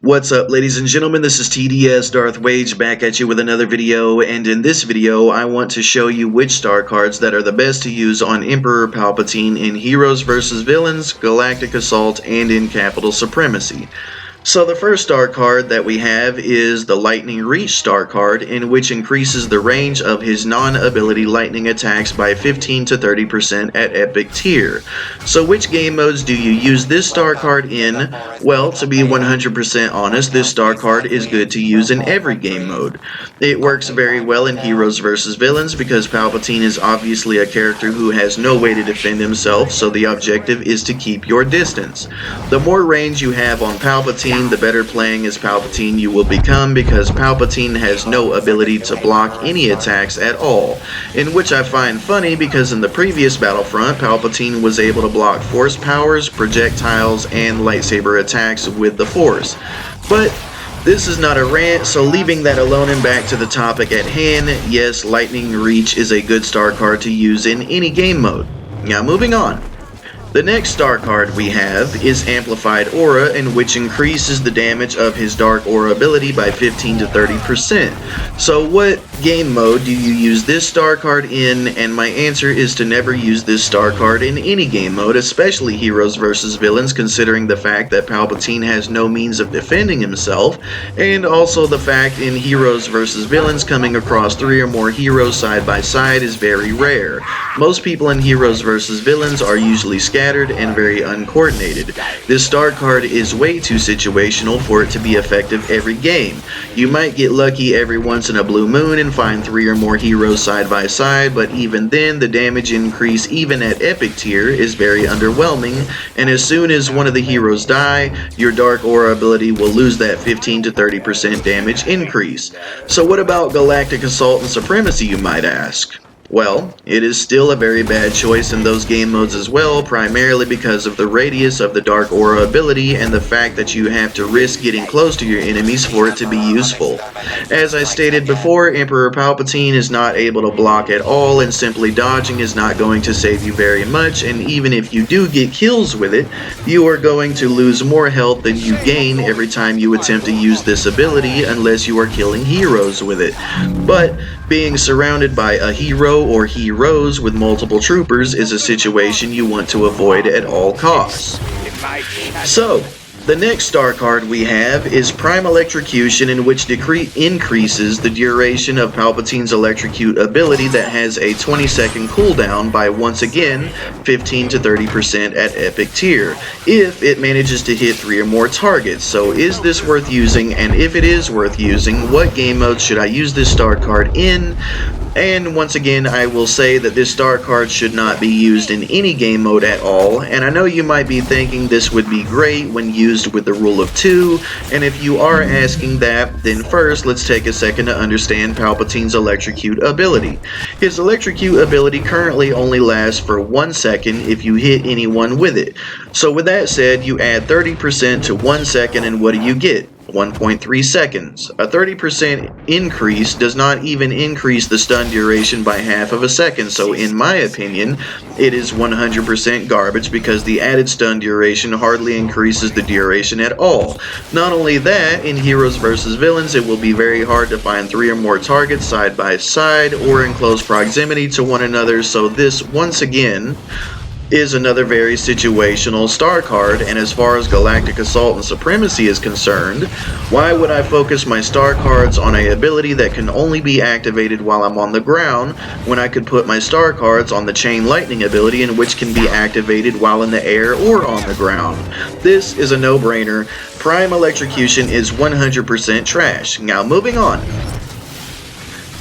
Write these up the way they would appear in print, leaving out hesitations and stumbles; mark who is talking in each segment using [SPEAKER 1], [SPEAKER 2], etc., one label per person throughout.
[SPEAKER 1] What's up, ladies and gentlemen? This is TDS Darth Wage back at you with another video, and in this video I want to show you which star cards that are the best to use on Emperor Palpatine in Heroes vs. Villains, Galactic Assault, and in Capital Supremacy. So the first star card that we have is the Lightning Reach star card, in which increases the range of his non-ability lightning attacks by 15 to 30% at epic tier. So which game modes do you use this star card in? Well, to be 100% honest, this star card is good to use in every game mode. It works very well in Heroes vs. Villains because Palpatine is obviously a character who has no way to defend himself, so the objective is to keep your distance. The more range you have on Palpatine, the better playing as Palpatine you will become, because Palpatine has no ability to block any attacks at all, in which I find funny because in the previous Battlefront, Palpatine was able to block force powers, projectiles, and lightsaber attacks with the Force. But this is not a rant, so leaving that alone and back to the topic at hand, yes, Lightning Reach is a good star card to use in any game mode. Now moving on. The next star card we have is Amplified Aura, in which increases the damage of his Dark Aura ability by 15 to 30%. So what game mode do you use this star card in? And my answer is to never use this star card in any game mode, especially Heroes vs. Villains, considering the fact that Palpatine has no means of defending himself, and also the fact in Heroes vs. Villains coming across 3 or more heroes side by side is very rare. Most people in Heroes vs. Villains are usually scattered and very uncoordinated. This star card is way too situational for it to be effective every game. You might get lucky every once in a blue moon and find 3 or more heroes side by side, but even then the damage increase even at epic tier is very underwhelming, and as soon as one of the heroes die, your Dark Aura ability will lose that 15 to 30% damage increase. So what about Galactic Assault and Supremacy, you might ask? Well, it is still a very bad choice in those game modes as well, primarily because of the radius of the Dark Aura ability and the fact that you have to risk getting close to your enemies for it to be useful. As I stated before, Emperor Palpatine is not able to block at all, and simply dodging is not going to save you very much, and even if you do get kills with it, you are going to lose more health than you gain every time you attempt to use this ability unless you are killing heroes with it. But being surrounded by a hero or heroes with multiple troopers is a situation you want to avoid at all costs. So, the next star card we have is Prime Electrocution, in which increases the duration of Palpatine's Electrocute ability that has a 20-second cooldown by, once again, 15 to 30% at epic tier, if it manages to hit 3 or more targets. So is this worth using, and if it is worth using, what game mode should I use this star card in? And once again, I will say that this star card should not be used in any game mode at all, and I know you might be thinking this would be great when used with the rule of 2, and if you are asking that, then first let's take a second to understand Palpatine's Electrocute ability. His Electrocute ability currently only lasts for 1 second if you hit anyone with it. So with that said, you add 30% to 1 second, and what do you get? 1.3 seconds. A 30% increase does not even increase the stun duration by half of a second, so in my opinion, it is 100% garbage because the added stun duration hardly increases the duration at all. Not only that, in Heroes vs. Villains, it will be very hard to find 3 or more targets side by side or in close proximity to one another, so this, once again, is another very situational star card. And as far as Galactic Assault and Supremacy is concerned, why would I focus my star cards on a ability that can only be activated while I'm on the ground, when I could put my star cards on the Chain Lightning ability, in which can be activated while in the air or on the ground? This is a no-brainer. Prime Electrocution is 100% trash. Now moving on.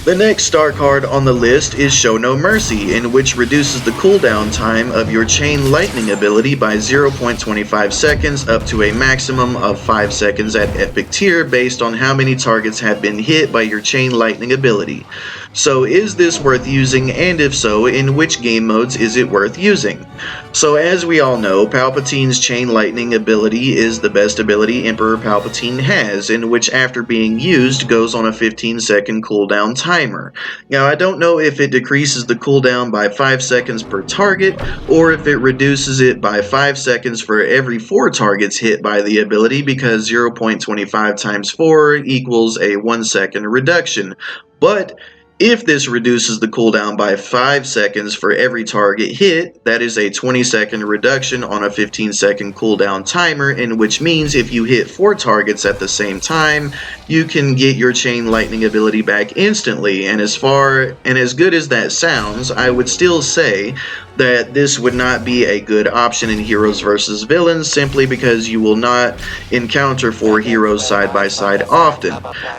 [SPEAKER 1] The next star card on the list is Show No Mercy, in which reduces the cooldown time of your Chain Lightning ability by 0.25 seconds up to a maximum of 5 seconds at epic tier based on how many targets have been hit by your Chain Lightning ability. So is this worth using, and if so, in which game modes is it worth using? So as we all know, Palpatine's Chain Lightning ability is the best ability Emperor Palpatine has, in which after being used goes on a 15-second cooldown timer. Now I don't know if it decreases the cooldown by 5 seconds per target, or if it reduces it by 5 seconds for every 4 targets hit by the ability, because 0.25 times 4 equals a 1 second reduction. But if this reduces the cooldown by 5 seconds for every target hit, that is a 20-second reduction on a 15-second cooldown timer, in which means if you hit 4 targets at the same time, you can get your Chain Lightning ability back instantly. And as good as that sounds, I would still say that this would not be a good option in Heroes vs. Villains, simply because you will not encounter 4 heroes side by side often.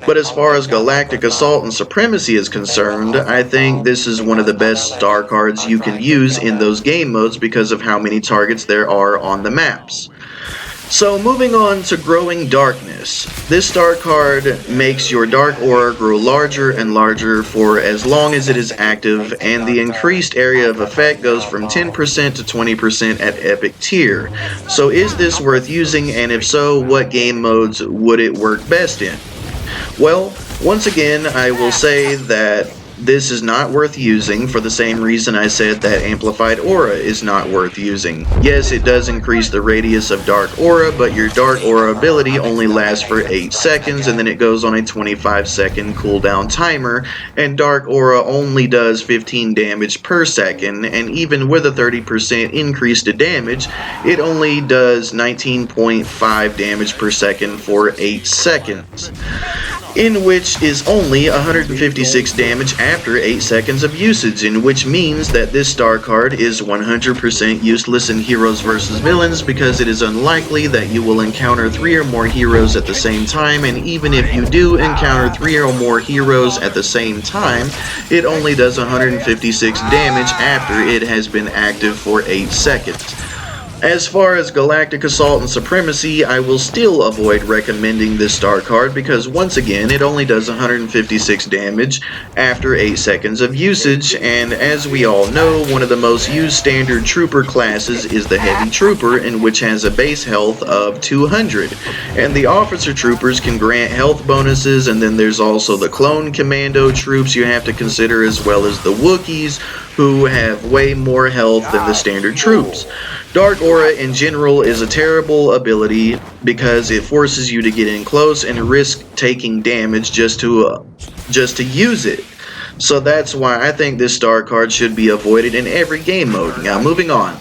[SPEAKER 1] But as far as Galactic Assault and Supremacy is concerned, I think this is one of the best star cards you can use in those game modes because of how many targets there are on the maps. So moving on to Growing Darkness. This star card makes your dark aura grow larger and larger for as long as it is active, and the increased area of effect goes from 10% to 20% at epic tier. So is this worth using, and if so, what game modes would it work best in? Well, once again, I will say that this is not worth using for the same reason I said that Amplified Aura is not worth using. Yes, it does increase the radius of Dark Aura, but your Dark Aura ability only lasts for 8 seconds, and then it goes on a 25-second cooldown timer, and Dark Aura only does 15 damage per second, and even with a 30% increase to damage, it only does 19.5 damage per second for 8 seconds. In which is only 156 damage after 8 seconds of usage, in which means that this star card is 100% useless in Heroes vs. Villains, because it is unlikely that you will encounter 3 or more heroes at the same time, and even if you do encounter 3 or more heroes at the same time, it only does 156 damage after it has been active for 8 seconds. As far as Galactic Assault and Supremacy, I will still avoid recommending this star card because once again it only does 156 damage after 8 seconds of usage, and as we all know, one of the most used standard trooper classes is the Heavy Trooper, in which has a base health of 200, and the Officer Troopers can grant health bonuses, and then there's also the Clone Commando troops you have to consider, as well as the Wookiees, who have way more health than the standard troops. Dark Aura in general is a terrible ability because it forces you to get in close and risk taking damage just to use it. So that's why I think this star card should be avoided in every game mode. Now moving on.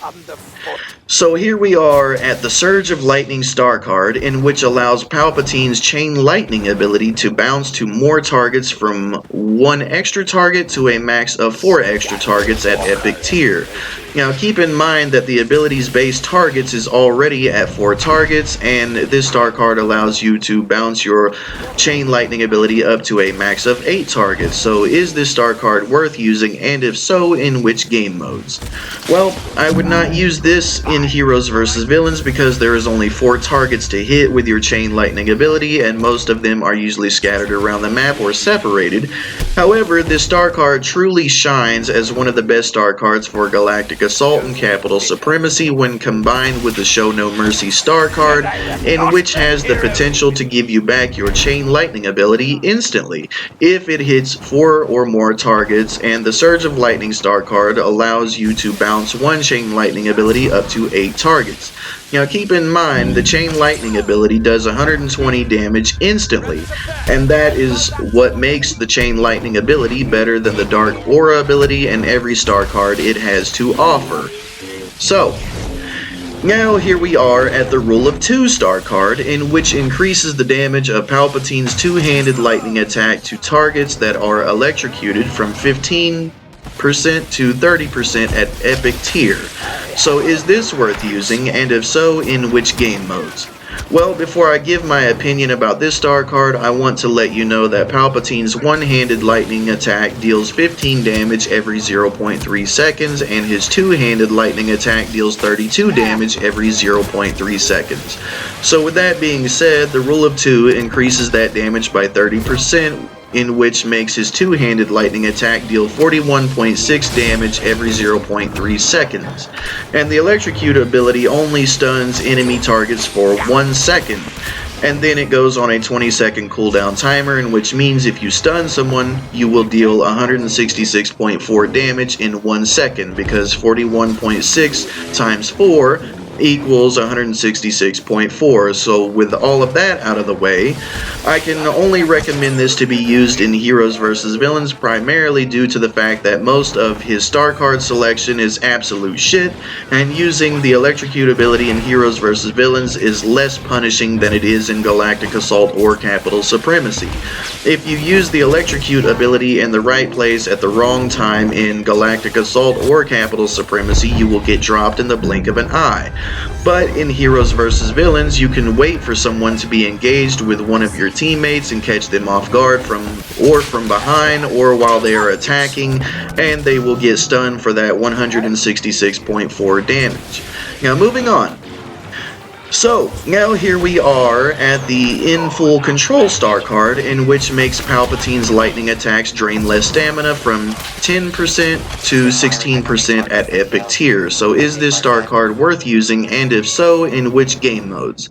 [SPEAKER 1] So here we are at the Surge of Lightning star card, in which allows Palpatine's Chain Lightning ability to bounce to more targets from 1 extra target to a max of 4 extra targets at epic tier. Now keep in mind that the ability's base targets is already at 4 targets, and this star card allows you to bounce your Chain Lightning ability up to a max of 8 targets. So is this star card worth using, and if so, in which game modes? Well, I would not use this in Heroes vs. Villains because there is only 4 targets to hit with your Chain Lightning ability, and most of them are usually scattered around the map or separated. However, this star card truly shines as one of the best star cards for Galactic Assault and Capital Supremacy when combined with the Show No Mercy star card, in which has the potential to give you back your Chain Lightning ability instantly if it hits 4 or more targets, and the Surge of Lightning star card allows you to bounce 1 Chain Lightning ability up to 8 targets. Now keep in mind, the Chain Lightning ability does 120 damage instantly, and that is what makes the Chain Lightning ability better than the Dark Aura ability and every star card it has to offer. So, now here we are at the Rule of 2 star card, in which increases the damage of Palpatine's two-handed lightning attack to targets that are electrocuted from 15% to 30% at epic tier. So is this worth using, and if so, in which game modes? Well, before I give my opinion about this star card, I want to let you know that Palpatine's one-handed lightning attack deals 15 damage every 0.3 seconds, and his two-handed lightning attack deals 32 damage every 0.3 seconds. So with that being said, the Rule of 2 increases that damage by 30%, in which makes his two-handed lightning attack deal 41.6 damage every 0.3 seconds. And the Electrocute ability only stuns enemy targets for 1 second. And then it goes on a 20-second cooldown timer, in which means if you stun someone, you will deal 166.4 damage in 1 second, because 41.6 times 4 equals 166.4. So with all of that out of the way, I can only recommend this to be used in Heroes vs. Villains, primarily due to the fact that most of his star card selection is absolute shit, and using the Electrocute ability in Heroes vs. Villains is less punishing than it is in Galactic Assault or Capital Supremacy. If you use the Electrocute ability in the right place at the wrong time in Galactic Assault or Capital Supremacy, you will get dropped in the blink of an eye. But in Heroes vs. Villains, you can wait for someone to be engaged with one of your teammates and catch them off guard from behind or while they are attacking, and they will get stunned for that 166.4 damage. Now moving on. So, now here we are at the In Full Control star card, in which makes Palpatine's lightning attacks drain less stamina from 10% to 16% at epic tier. So is this star card worth using, and if so, in which game modes?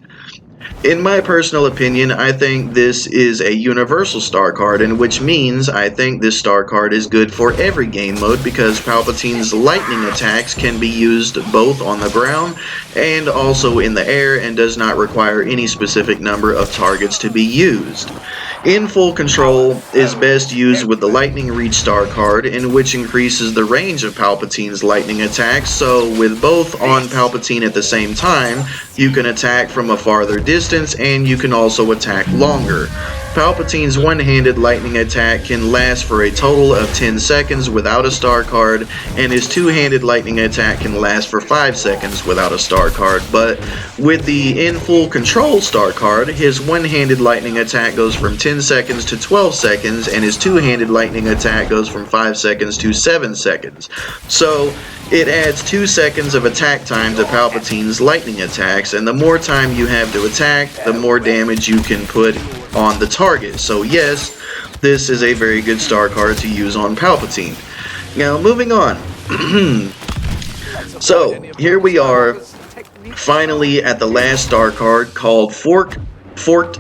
[SPEAKER 1] In my personal opinion, I think this is a universal star card, and which means I think this star card is good for every game mode, because Palpatine's lightning attacks can be used both on the ground and also in the air, and does not require any specific number of targets to be used. In Full Control is best used with the Lightning Reach star card, in which increases the range of Palpatine's lightning attacks, so with both on Palpatine at the same time, you can attack from a farther distance, and you can also attack longer. Palpatine's one-handed lightning attack can last for a total of 10 seconds without a star card, and his two-handed lightning attack can last for 5 seconds without a star card. But with the In Full Control star card, his one-handed lightning attack goes from 10 seconds to 12 seconds, and his two-handed lightning attack goes from 5 seconds to 7 seconds. So it adds 2 seconds of attack time to Palpatine's lightning attacks, and the more time you have to attack, the more damage you can put on the target. So yes, this is a very good star card to use on Palpatine. Now moving on. So here we are finally at the last star card, called Forked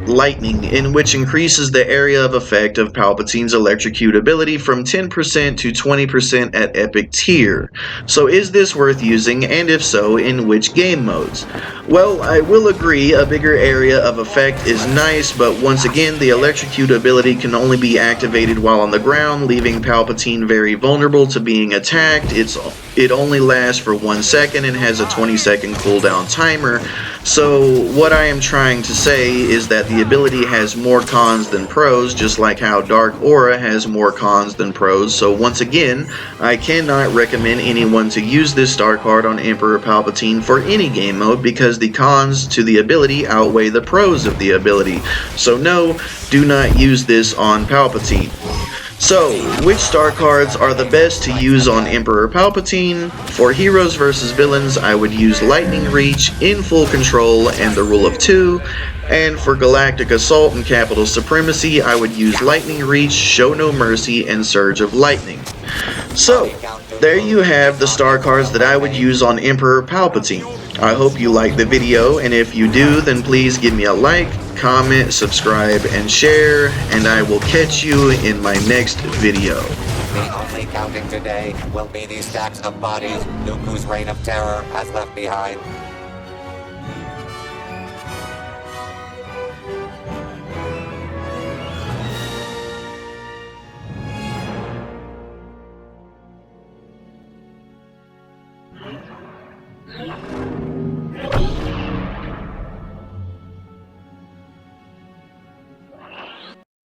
[SPEAKER 1] Lightning, in which increases the area of effect of Palpatine's Electrocute ability from 10% to 20% at epic tier. So is this worth using, and if so, in which game modes? Well, I will agree, a bigger area of effect is nice, but once again, the Electrocute ability can only be activated while on the ground, leaving Palpatine very vulnerable to being attacked. It only lasts for 1 second and has a 20-second cooldown timer. So what I am trying to say is that the ability has more cons than pros, just like how Dark Aura has more cons than pros. So once again, I cannot recommend anyone to use this star card on Emperor Palpatine for any game mode, because the cons to the ability outweigh the pros of the ability. So no, do not use this on Palpatine. So, which star cards are the best to use on Emperor Palpatine? For Heroes vs. Villains, I would use Lightning Reach, In Full Control, and the Rule of 2. And for Galactic Assault and Capital Supremacy, I would use Lightning Reach, Show No Mercy, and Surge of Lightning. So, there you have the star cards that I would use on Emperor Palpatine. I hope you liked the video, and if you do, then please give me a like, comment, subscribe, and share, and I will catch you in my next video.
[SPEAKER 2] The only counting today will be these stacks of bodies Dooku's reign of terror has left behind.